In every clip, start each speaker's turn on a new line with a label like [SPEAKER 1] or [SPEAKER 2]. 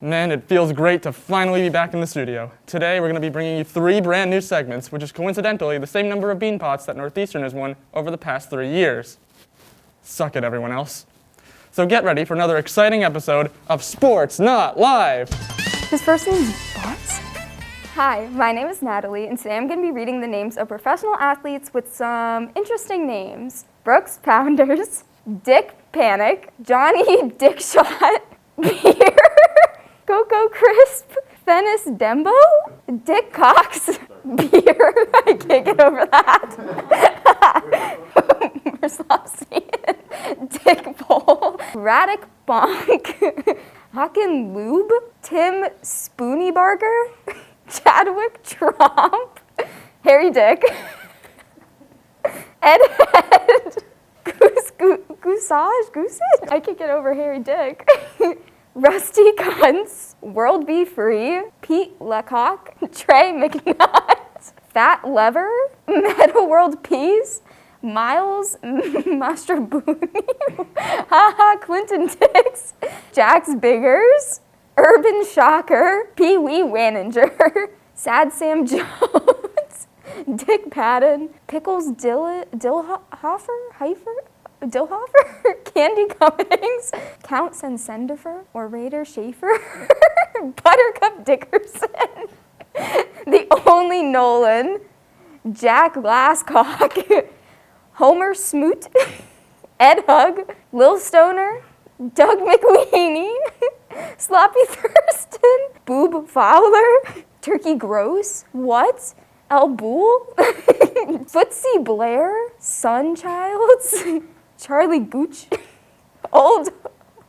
[SPEAKER 1] Man, it feels great to finally be back in the studio. Today, we're going to be bringing you 3 brand new segments, which is coincidentally the same number of bean pots that Northeastern has won over the past 3 years. Suck it, everyone else. So get ready for another exciting episode of Sports Not Live.
[SPEAKER 2] His first name's Butts? Hi, my name is Natalie, and today I'm going to be reading the names of professional athletes with some interesting names. Brooks Pounders, Dick Panic, Johnny Dickshot, Beer, Coco Crisp, Fennis Dembo, Dick Cox, Beer, I can't get over that, Merslopsian, Dick Pole, Radic Bonk, Hawkin Lube, Tim Spoony Barker, Chadwick Tromp, Harry Dick, Ed Head, Goosage? I can't get over Harry Dick. Rusty Cunts, World Be Free, Pete Lecoq, Trey McNutt, Fat Lever, Meta World Peace, Miles Mastrobuoni, Haha Clinton Dix, Jax Biggers, Urban Shocker, Pee Wee Waninger, Sad Sam Jones, Dick Patton, Pickles Dillhofer, Candy Cummings, Count Sensendifer, Orator Schaefer, Buttercup Dickerson, The Only Nolan, Jack Glasscock, Homer Smoot, Ed Hug, Lil Stoner, Doug McWeeny, Sloppy Thurston, Boob Fowler, Turkey Gross, What? El Bull, Footsie Blair, Sunchilds, Charlie Gooch, Old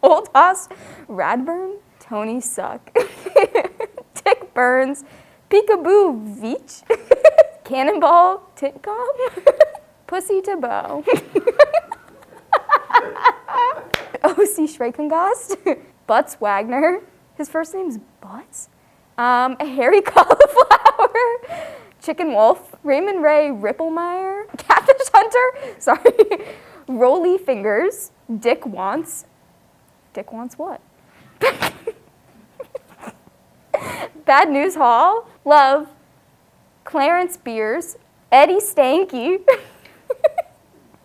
[SPEAKER 2] Hoss Radburn, Tony Suck, Dick Burns, Peekaboo Veach, Cannonball Titcom, Pussy Taboo, O.C. Schreikengast, Butts Wagner, his first name's Butts, Harry Cauliflower, Chicken Wolf, Raymond Ray Ripplemeyer, Catfish Hunter, Rolly Fingers, Dick Wants what? Bad News Hall, Love, Clarence Beers, Eddie Stanky,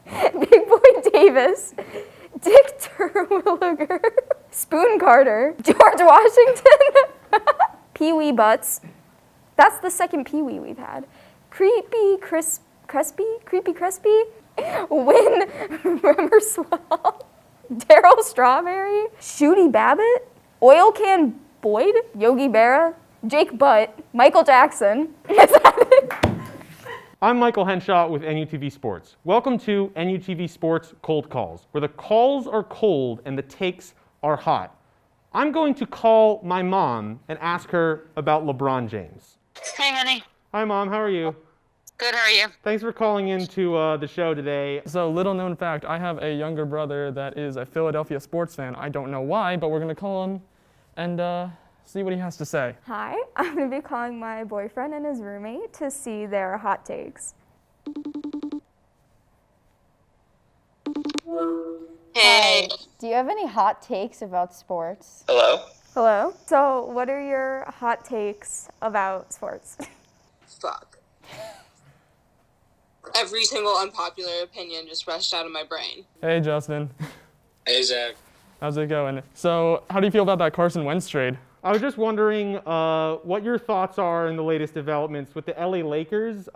[SPEAKER 2] Big Boy Davis, Dick Terwilliger, Spoon Carter, George Washington, Pee Wee Butts. That's the second Pee Wee we've had. Creepy Crispy, Win Remmerswell, Daryl Strawberry, Shooty Babbitt, Oil Can Boyd, Yogi Berra, Jake Butt, Michael Jackson. Is that it?
[SPEAKER 3] I'm Michael Henshaw with NUTV Sports. Welcome to NUTV Sports Cold Calls, where the calls are cold and the takes are hot. I'm going to call my mom and ask her about LeBron James.
[SPEAKER 4] Hey, honey.
[SPEAKER 3] Hi, Mom. How are you?
[SPEAKER 4] Good, how are you?
[SPEAKER 3] Thanks for calling into the show today.
[SPEAKER 1] So, little known fact, I have a younger brother that is a Philadelphia sports fan. I don't know why, but we're going to call him and see what he has to say.
[SPEAKER 2] Hi, I'm going to be calling my boyfriend and his roommate to see their hot takes.
[SPEAKER 4] Hey.
[SPEAKER 5] Do you have any hot takes about sports?
[SPEAKER 6] Hello?
[SPEAKER 2] Hello? So, what are your hot takes about sports?
[SPEAKER 6] Fuck. Every single unpopular opinion just rushed out of my brain.
[SPEAKER 1] Hey, Justin.
[SPEAKER 6] Hey, Zach.
[SPEAKER 1] How's it going? So, how do you feel about that Carson Wentz trade?
[SPEAKER 3] I was just wondering what your thoughts are in the latest developments with the LA Lakers.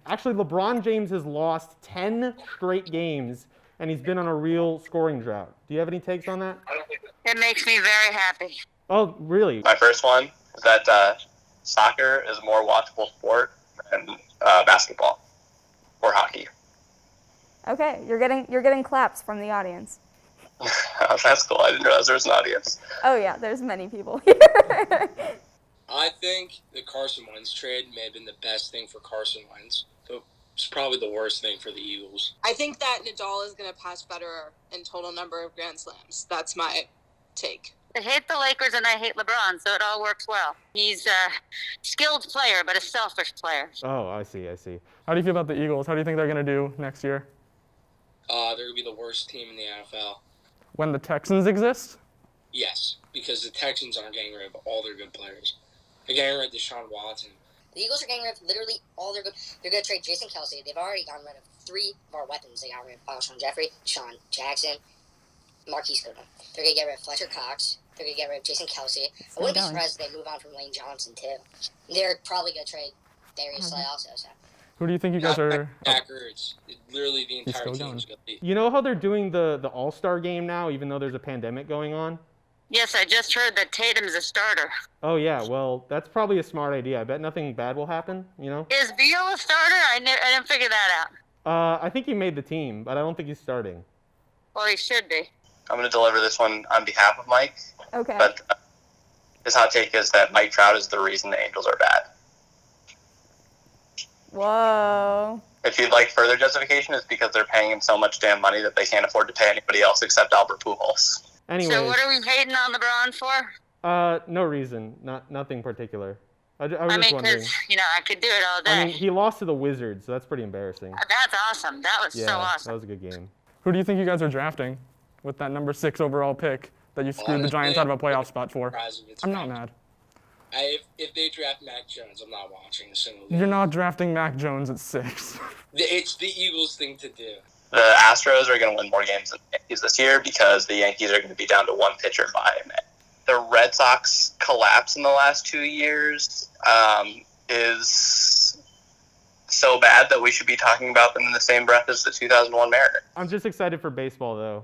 [SPEAKER 3] Actually, LeBron James has lost 10 straight games, and he's been on a real scoring drought. Do you have any takes on that?
[SPEAKER 4] It makes me very happy.
[SPEAKER 3] Oh, really?
[SPEAKER 7] My first one is that soccer is a more watchable sport than basketball or hockey.
[SPEAKER 2] Okay, you're getting claps from the audience.
[SPEAKER 7] That's cool. I didn't realize there was an audience.
[SPEAKER 2] Oh yeah, there's many people here.
[SPEAKER 8] I think the Carson Wentz trade may have been the best thing for Carson Wentz. So it's probably the worst thing for the Eagles.
[SPEAKER 6] I think that Nadal is going to pass Federer in total number of Grand Slams. That's my take.
[SPEAKER 4] I hate the Lakers and I hate LeBron, so it all works well. He's a skilled player, but a selfish player.
[SPEAKER 3] Oh, I see.
[SPEAKER 1] How do you feel about the Eagles? How do you think they're going to do next year?
[SPEAKER 8] They're going to be the worst team in the NFL.
[SPEAKER 1] When the Texans exist?
[SPEAKER 8] Yes, because the Texans aren't getting rid of all their good players. They're getting rid of Deshaun Watson.
[SPEAKER 9] The Eagles are getting rid of literally all their good. They're going to trade Jason Kelsey. They've already gotten rid of 3 of our weapons. They got rid of Alshon Jeffrey, Sean Jackson, Marquise Goodwin. They're going to get rid of Fletcher Cox. They're going to get rid of Jason Kelsey. I wouldn't be surprised if they move on from Lane Johnson, too. They're probably going to trade Darius Slay also. So.
[SPEAKER 1] Who do you think you guys are?
[SPEAKER 8] Packers. Literally the entire team is going to be.
[SPEAKER 3] You know how they're doing the All-Star game now, even though there's a pandemic going on?
[SPEAKER 4] Yes, I just heard that Tatum's a starter.
[SPEAKER 3] Oh, yeah. Well, that's probably a smart idea. I bet nothing bad will happen, you know?
[SPEAKER 4] Is Beal a starter? I didn't figure that out.
[SPEAKER 3] I think he made the team, but I don't think he's starting.
[SPEAKER 4] Well, he should be.
[SPEAKER 7] I'm going to deliver this one on behalf of Mike.
[SPEAKER 2] Okay.
[SPEAKER 7] But his hot take is that Mike Trout is the reason the Angels are bad.
[SPEAKER 2] Whoa.
[SPEAKER 7] If you'd like further justification, it's because they're paying him so much damn money that they can't afford to pay anybody else except Albert Pujols.
[SPEAKER 3] Anyways,
[SPEAKER 4] So what are we hating on LeBron for?
[SPEAKER 3] no reason. Nothing particular. I was
[SPEAKER 4] I
[SPEAKER 3] just
[SPEAKER 4] mean,
[SPEAKER 3] wondering.
[SPEAKER 4] because, I could do it all day.
[SPEAKER 3] I mean, he lost to the Wizards, so that's pretty embarrassing.
[SPEAKER 4] That's awesome. That was
[SPEAKER 3] Yeah,
[SPEAKER 4] so awesome.
[SPEAKER 3] that was a good game.
[SPEAKER 1] Who do you think you guys are drafting with that number 6 overall pick that you screwed the Giants out of a playoff spot for? I'm not mad.
[SPEAKER 8] If they draft Mac Jones, I'm not watching a single game.
[SPEAKER 1] You're not drafting Mac Jones at 6.
[SPEAKER 8] It's the Eagles' thing to do.
[SPEAKER 7] The Astros are going to win more games than the Yankees this year because the Yankees are going to be down to 1 pitcher by May. The Red Sox collapse in the last 2 years is so bad that we should be talking about them in the same breath as the 2001 Mariners.
[SPEAKER 3] I'm just excited for baseball, though.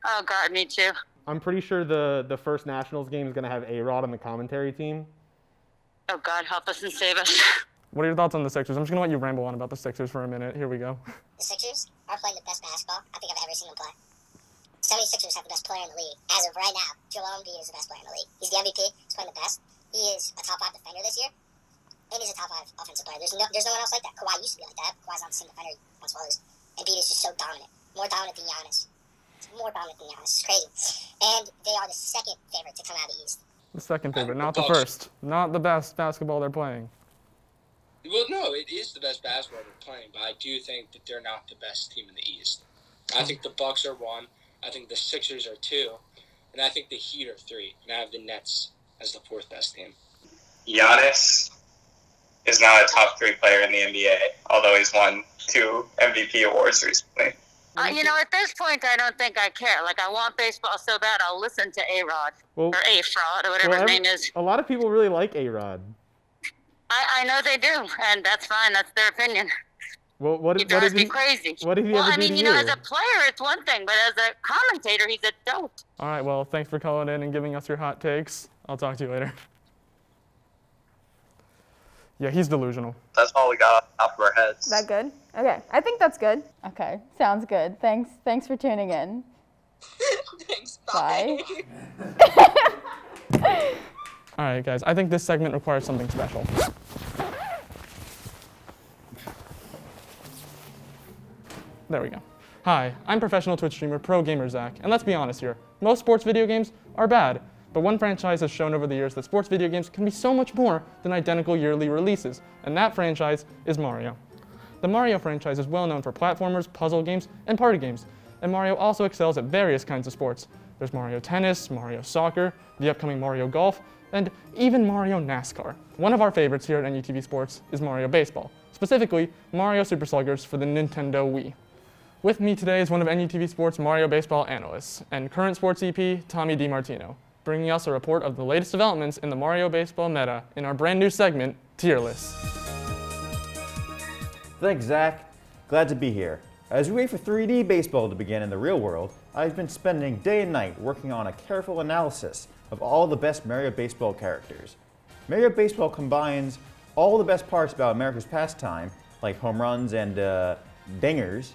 [SPEAKER 4] Oh, God, me too.
[SPEAKER 3] I'm pretty sure the first Nationals game is going to have A-Rod on the commentary team.
[SPEAKER 4] Oh, God, help us and save us.
[SPEAKER 1] What are your thoughts on the Sixers? I'm just going to let you ramble on about the Sixers for a minute. Here we go.
[SPEAKER 9] The Sixers are playing the best basketball I think I've ever seen them play. 76ers have the best player in the league. As of right now, Joel Embiid is the best player in the league. He's the MVP. He's playing the best. He is a top 5 defender this year. And he's a top 5 offensive player. There's no one else like that. Kawhi used to be like that. Kawhi's not the same defender he once was. Embiid is just so dominant. More dominant than Giannis. More dominant than Giannis. It's crazy. And they are the second favorite to come out of the East.
[SPEAKER 1] The second favorite, not the first. Not the best basketball they're playing.
[SPEAKER 8] Well, no, it is the best basketball they're playing, but I do think that they're not the best team in the East. I think the Bucks are 1. I think the Sixers are 2. And I think the Heat are 3. And I have the Nets as the 4th best team.
[SPEAKER 7] Giannis is now a top 3 player in the NBA, although he's won 2 MVP awards recently.
[SPEAKER 4] At this point, I don't think I care. Like, I want baseball so bad, I'll listen to A-Rod.
[SPEAKER 3] Well,
[SPEAKER 4] or A-Fraud, or whatever his name is.
[SPEAKER 3] A lot of people really like A-Rod.
[SPEAKER 4] I know they do, and that's fine. That's their opinion.
[SPEAKER 3] Well, what
[SPEAKER 4] He
[SPEAKER 3] did
[SPEAKER 4] drives
[SPEAKER 3] he?
[SPEAKER 4] me crazy.
[SPEAKER 3] What did he ever do to you?
[SPEAKER 4] As a player, it's one thing, but as a commentator, he's a dope.
[SPEAKER 1] All right, well, thanks for calling in and giving us your hot takes. I'll talk to you later. Yeah, he's delusional.
[SPEAKER 7] That's all we got off the top of our heads.
[SPEAKER 2] Is that good? Okay, I think that's good.
[SPEAKER 5] Okay, sounds good. Thanks for tuning in.
[SPEAKER 6] Thanks.
[SPEAKER 5] Bye.
[SPEAKER 1] All right, guys, I think this segment requires something special. There we go. Hi, I'm professional Twitch streamer Pro Gamer Zach, and let's be honest here, most sports video games are bad, but one franchise has shown over the years that sports video games can be so much more than identical yearly releases, and that franchise is Mario. The Mario franchise is well known for platformers, puzzle games, and party games, and Mario also excels at various kinds of sports. There's Mario Tennis, Mario Soccer, the upcoming Mario Golf, and even Mario NASCAR. One of our favorites here at NUTV Sports is Mario Baseball, specifically Mario Super Sluggers for the Nintendo Wii. With me today is one of NUTV Sports' Mario Baseball analysts and current sports EP, Tommy DiMartino, bringing us a report of the latest developments in the Mario Baseball meta in our brand new segment, Tier List.
[SPEAKER 10] Thanks, Zach. Glad to be here. As we wait for 3D baseball to begin in the real world, I've been spending day and night working on a careful analysis of all the best Mario Baseball characters. Mario Baseball combines all the best parts about America's pastime, like home runs and dingers,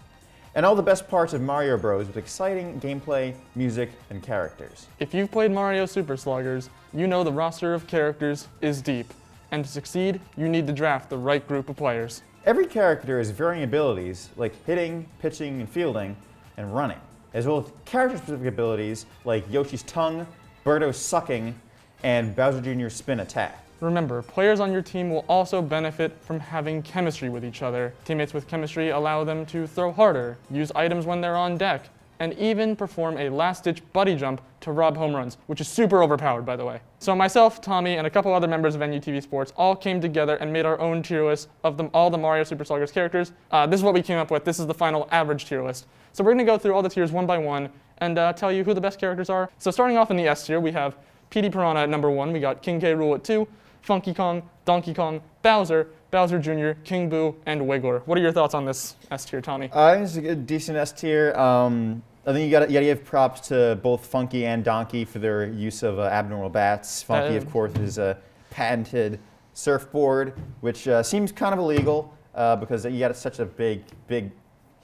[SPEAKER 10] and all the best parts of Mario Bros. With exciting gameplay, music, and characters.
[SPEAKER 1] If you've played Mario Super Sluggers, you know the roster of characters is deep, and to succeed, you need to draft the right group of players.
[SPEAKER 10] Every character has varying abilities like hitting, pitching, and fielding, and running, as well as character-specific abilities like Yoshi's tongue, Birdo's sucking, and Bowser Jr.'s spin attack.
[SPEAKER 1] Remember, players on your team will also benefit from having chemistry with each other. Teammates with chemistry allow them to throw harder, use items when they're on deck, and even perform a last-ditch buddy jump to rob home runs, which is super overpowered, by the way. So myself, Tommy, and a couple other members of NUTV Sports all came together and made our own tier list of all the Mario Super Sluggers characters. This is what we came up with. This is the final average tier list. So we're going to go through all the tiers one by one and tell you who the best characters are. So starting off in the S tier, we have Petey Piranha at number 1. We got King K. Rool at 2, Funky Kong, Donkey Kong, Bowser, Bowser Jr., King Boo, and Wiggler. What are your thoughts on this S tier, Tommy?
[SPEAKER 10] I think it's a good, decent S tier. I think you gotta give props to both Funky and Donkey for their use of abnormal bats. Funky, of course, is a patented surfboard, which seems kind of illegal because you got such a big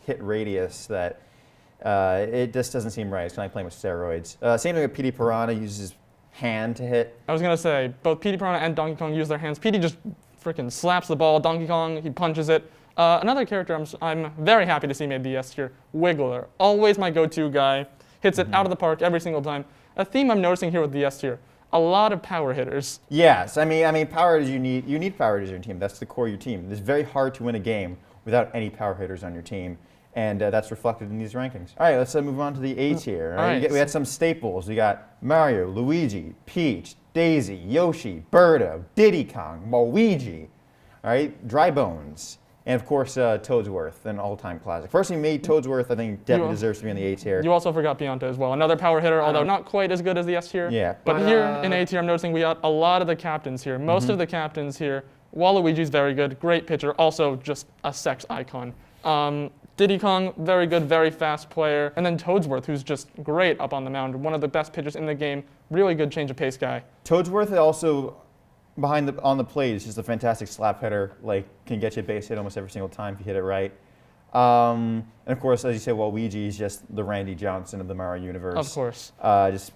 [SPEAKER 10] hit radius that it just doesn't seem right. It's kind of like playing with steroids. Same thing with Petey Piranha, uses hand to hit.
[SPEAKER 1] I was going to say, both Petey Piranha and Donkey Kong use their hands. Petey just freaking slaps the ball. Donkey Kong, he punches it. Another character I'm very happy to see made the S tier, Wiggler. Always my go-to guy. Hits it out of the park every single time. A theme I'm noticing here with the S tier, a lot of power hitters.
[SPEAKER 10] Yes, I mean power hitters you need power hitters on your team. That's the core of your team. It's very hard to win a game without any power hitters on your team. And that's reflected in these rankings. All right, let's move on to the A tier. All right, we had some staples. We got Mario, Luigi, Peach, Daisy, Yoshi, Birdo, Diddy Kong, Waluigi. All right, Dry Bones, and of course Toadsworth, an all-time classic. First thing made Toadsworth, I think definitely deserves to be on the A tier.
[SPEAKER 1] You also forgot Bionta as well, another power hitter, although not quite as good as the S tier.
[SPEAKER 10] Yeah,
[SPEAKER 1] but here in A tier, I'm noticing we got a lot of the captains here. Most of the captains here. Waluigi's very good, great pitcher, also just a sex icon. Diddy Kong, very good, very fast player. And then Toadsworth, who's just great up on the mound, one of the best pitchers in the game, really good change of pace guy.
[SPEAKER 10] Toadsworth also, on the plate, is just a fantastic slap hitter, like can get you a base hit almost every single time if you hit it right. And of course, as you said, Waluigi is just the Randy Johnson of the Mario universe.
[SPEAKER 1] Of course.
[SPEAKER 10] Just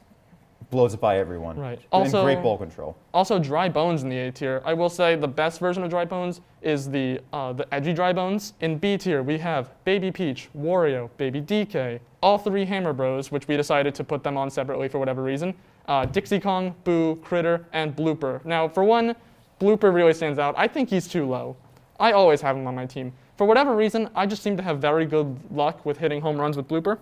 [SPEAKER 10] blows it by everyone.
[SPEAKER 1] Right.
[SPEAKER 10] And
[SPEAKER 1] Also,
[SPEAKER 10] great ball control.
[SPEAKER 1] Also, Dry Bones in the A tier. I will say the best version of Dry Bones is the edgy Dry Bones. In B tier, we have Baby Peach, Wario, Baby DK, all three Hammer Bros, which we decided to put them on separately for whatever reason. Dixie Kong, Boo, Critter, and Blooper. Now, for one, Blooper really stands out. I think he's too low. I always have him on my team. For whatever reason, I just seem to have very good luck with hitting home runs with Blooper.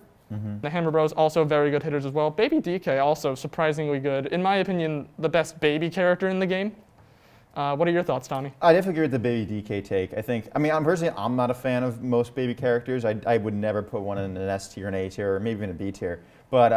[SPEAKER 1] The Hammer Bros also very good hitters as well. Baby DK also surprisingly good. In my opinion, the best baby character in the game. What are your thoughts, Tommy?
[SPEAKER 10] I definitely agree with the Baby DK take. I'm not a fan of most baby characters. I would never put one in an S tier, an A tier, or maybe even a B tier. But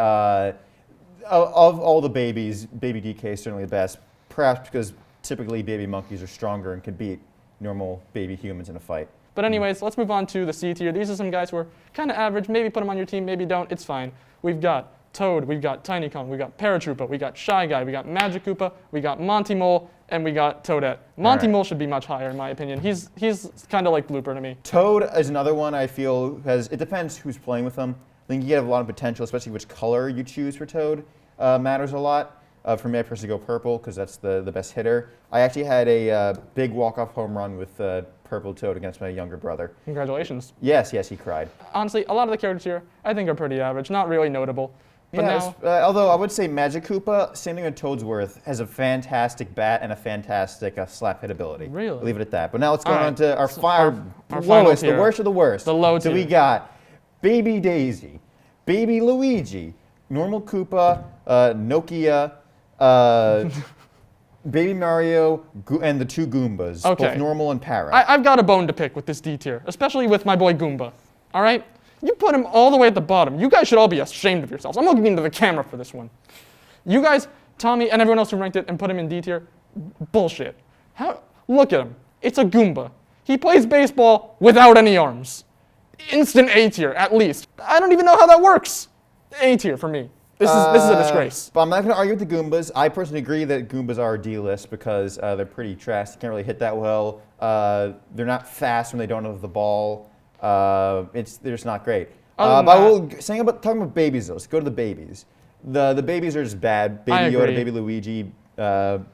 [SPEAKER 10] of all the babies, Baby DK is certainly the best. Perhaps because typically baby monkeys are stronger and can beat normal baby humans in a fight.
[SPEAKER 1] But anyways, let's move on to the C tier. These are some guys who are kind of average. Maybe put them on your team, maybe don't. It's fine. We've got Toad, we've got Tiny Kong, we've got Paratroopa, we got Shy Guy, we got Magic Koopa, we got Monty Mole, and we got Toadette. Monty Mole should be much higher in my opinion. He's kind of like Blooper to me.
[SPEAKER 10] Toad is another one I feel it depends who's playing with them. I think you have a lot of potential, especially which color you choose for Toad matters a lot. For me, I personally go purple because that's the best hitter. I actually had a big walk-off home run with purple Toad against my younger brother.
[SPEAKER 1] Congratulations.
[SPEAKER 10] Yes, he cried.
[SPEAKER 1] Honestly, a lot of the characters here I think are pretty average, not really notable. But
[SPEAKER 10] although I would say Magic Koopa, same thing with Toadsworth, has a fantastic bat and a fantastic slap hit ability.
[SPEAKER 1] Really?
[SPEAKER 10] Leave it at that. But now let's go on to our
[SPEAKER 1] lowest,
[SPEAKER 10] the worst of the worst.
[SPEAKER 1] The low tier.
[SPEAKER 10] So we got Baby Daisy, Baby Luigi, Normal Koopa, Nokia, Baby Mario, and the two Goombas, both normal and para.
[SPEAKER 1] I've got a bone to pick with this D tier, especially with my boy Goomba. All right? You put him all the way at the bottom. You guys should all be ashamed of yourselves. I'm looking into the camera for this one. You guys, Tommy and everyone else who ranked it and put him in D tier, bullshit. Look at him. It's a Goomba. He plays baseball without any arms. Instant A tier, at least. I don't even know how that works. A tier for me. This is a disgrace.
[SPEAKER 10] But I'm not going to argue with the Goombas. I personally agree that Goombas are D-list because they're pretty trash. They can't really hit that well. They're not fast when they don't have the ball. They're just not great. Talking about babies though, let's go to the babies. The babies are just bad. Baby Yoda, Baby Luigi,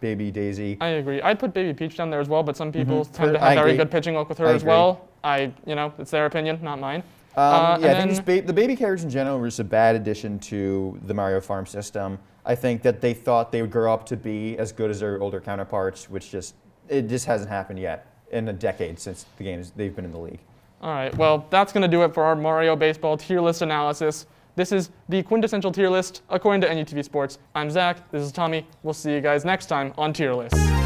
[SPEAKER 10] Baby Daisy.
[SPEAKER 1] I agree. I'd put Baby Peach down there as well, but some people tend to have very good pitching luck with her as well. It's their opinion, not mine.
[SPEAKER 10] I think the baby characters in general were just a bad addition to the Mario Farm system. I think that they thought they would grow up to be as good as their older counterparts, which it just hasn't happened yet in a decade since they've been in the league.
[SPEAKER 1] All right, well, that's going to do it for our Mario Baseball tier list analysis. This is the quintessential tier list according to NUTV Sports. I'm Zach. This is Tommy. We'll see you guys next time on Tier List.